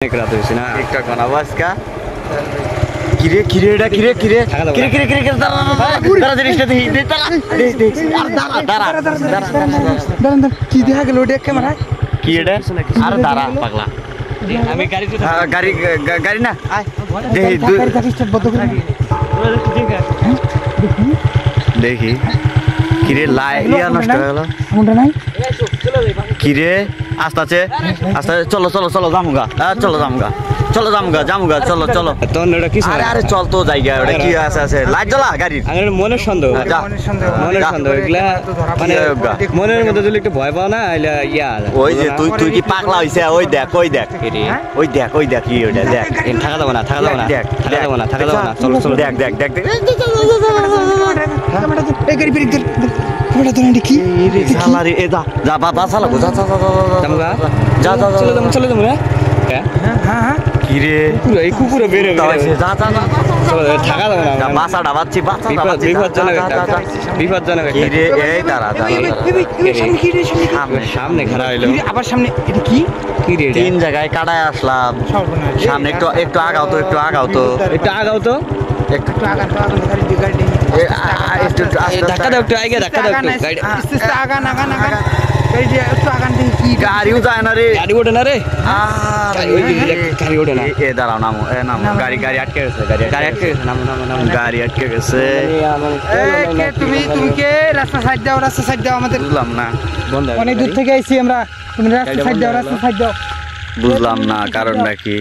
অনেক রাত হয়েছে না টিকটক বানাবো আজকে কিরে কিরে এটা কিরে কিরে কিরে কিরে কিরে কিরে দাঁড়া জিনিসটা দেখি দাঁড়া কি দেখা গেল ওটা ক্যামেরা কি এটা আর দাঁড়া পাগলা আমি গাড়ি গাড়ি গাড়ি না দেখি কিরে লাইয়া নষ্ট হয়ে গেল কিরে আস্তে আস্তে আস্তে চলো চলো চলো জামুগা চলো জামুগা চলো জামুগা জামুগা চলো চলো তখন ওটা কি আরে আরে চল তো জায়গা ওটা কি আছে আছে লাইট জ্বলা গাড়ির মনের সন্দেহ মনের সন্দেহ এগুলা মানে মনের মধ্যে যদি একটু ভয় পাও না ইয়া ওই যে তুই তুই কি পাগলা হইছে ওই দেখ ওই দেখ ওই দেখ কি ওটা দেখ থাকা যাবো না থাকা যাবো না দেখ থাকা যাবো না থাকা যাবো না চলো চলো দেখ দেখ দেখ দেখ কি সালারি এ যা যা বাবা সালা যা যা জামুগা যা যা চলে যাবো চলে যাবো হ্যাঁ কি রে এই কুকুরে বেরো যা যা যা চলো থাকা যাবো না বাসা ডাবাচ্ছি বাসা ডাবাচ্ছি বিপজ্জনক কি রে এই দাঁড়া সামনে খারাপ হইলো আবার সামনে এটা কি কি রে তিন জায়গায় কাটায় আসলাম সামনে একটু একটু আগাও তো একটু আগাও তো একটু আগাও তো একটু ধাক্কা দাও একটু আগে ধাক্কা দাও একটু গাড়িও যায় না রে গাড়ি ওঠে না রে গাড়ি ওঠে না এ দাঁড়াও নামো এ নামো গাড়ি গাড়ি আটকে গেছে গাড়ি আটকে গেছে নামো নামো নামো গাড়ি আটকে গেছে তুমি কে রাস্তা সাইড দাও আমাদের বুঝলাম না অনেক দূর থেকে আইছি আমরা তুমি রাস্তা সাইড দাও বুঝলাম না কারণটা কি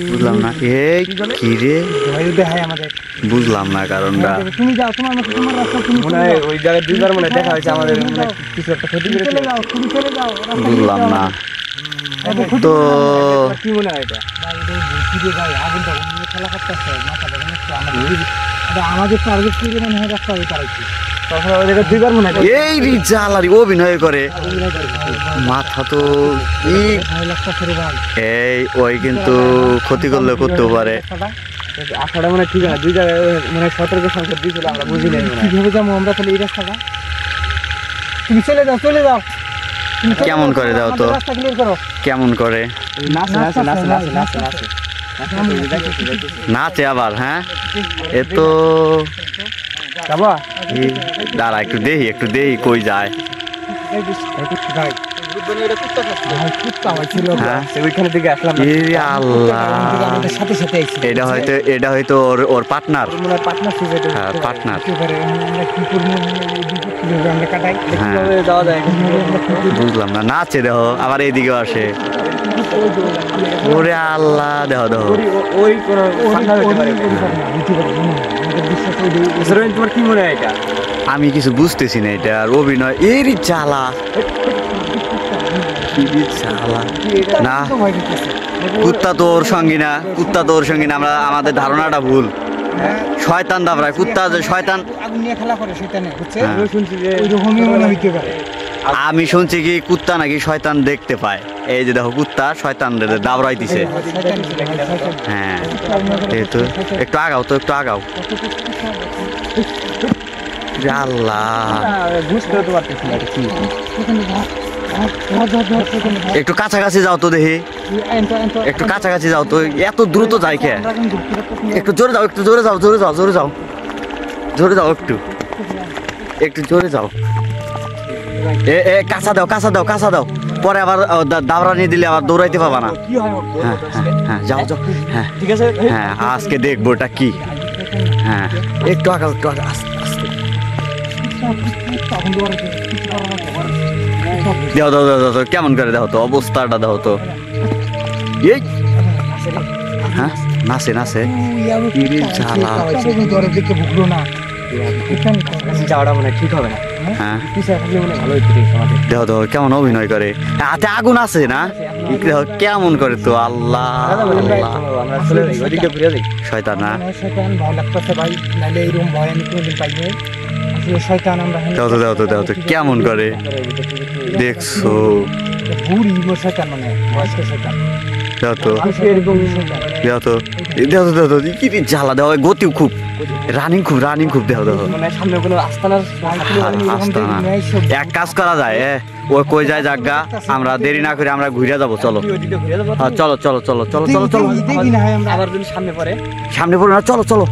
বুঝলাম না এই কি রে বুঝলাম না কারণটা তুমি যাও তোমার রাস্তা তুমি মনে হয় ওই জায়গায় দুইবার মনে দেখা হয়েছে আমাদের কিছু একটা ক্ষতি করে চলে যাও তুমি চলে যাও বুঝলাম না তো কি মনে হয় এটা ভাই আগুনটা খেলা করতেছে আমাদের টার্গেট করে মনে হয় রাস্তা পারাইছি তখন ওই জায়গায় দুইবার মনে হয় এই রিজালারি অভিনয় করে মাথা তো এই ওই কিন্তু ক্ষতি করলে করতেও পারে আশাটা মনে ঠিক আছে দুই জায়গায় মনে সতর্ক সংকেত দিয়েছিল আমরা বুঝি নাই কিভাবে যাবো আমরা তাহলে এই রাস্তাটা তুমি চলে যাও কেমন করে দাও তো রাস্তা ক্লিয়ার করো কেমন করে নাচে নাচে আবার হ্যাঁ এ তো দাঁড়া একটু দেখি কই যায় ওইখানে দিকে আসলাম এটা হয়তো ওর পার্টনার পার্টনার বুঝলাম না নাচে দেখো আবার এইদিকেও আসে ওরে আল্লাহ দেখো তোমার কি মনে হয় এটা আমি কিছু বুঝতেছি না এটা আর অভিনয় এরই চালা না কুত্তা তো ওর সঙ্গী না আমরা আমাদের ধারণাটা ভুল শয়তান দাবরায় কুত্তা যে শয়তান আমি শুনছি কি কুত্তা নাকি শয়তান দেখতে পায় এই যে দেখো কুত্তা শয়তান দাবরাই দিছে হ্যাঁ এই তো একটু আগাও আল্লাহ একটু কাছাকাছি যাও তো দেখি একটু কাছাকাছি যাও তো এত দ্রুত যাই কে একটু জোরে যাও একটু জোরে যাও একটু জোরে যাও এ কাঁচা দাও পরে আবার দাবরা নিয়ে দিলে আবার দৌড়াইতে পাবা না হ্যাঁ যাও হ্যাঁ ঠিক আছে হ্যাঁ আজকে দেখবো এটা কি হ্যাঁ একটু আগাও আস্তে দাও কেমন করে দাও তো অবস্থাটা দাও তো এই হ্যাঁ নাচে যাওয়াটা মনে ঠিক হবে না হ্যাঁ ভালো হইতে দেখো কেমন অভিনয় করে হাতে আগুন আছে না দেখো কেমন করে তো আল্লাহ শয়তান না দাও তো কেমন করে দেখছো কি জ্বালা দেওয়া গতিও খুব রানিং খুব দেখো সামনে কোনো আস্তানা এক কাজ করা যায় ও কই যায় জায়গা আমরা দেরি না করে আমরা ঘুরে যাবো চলো চলো চলো চলো চলো চলো চলো দেখি না হয় আমরা আবার যদি সামনে পড়ে সামনে পড়ে না চলো চলো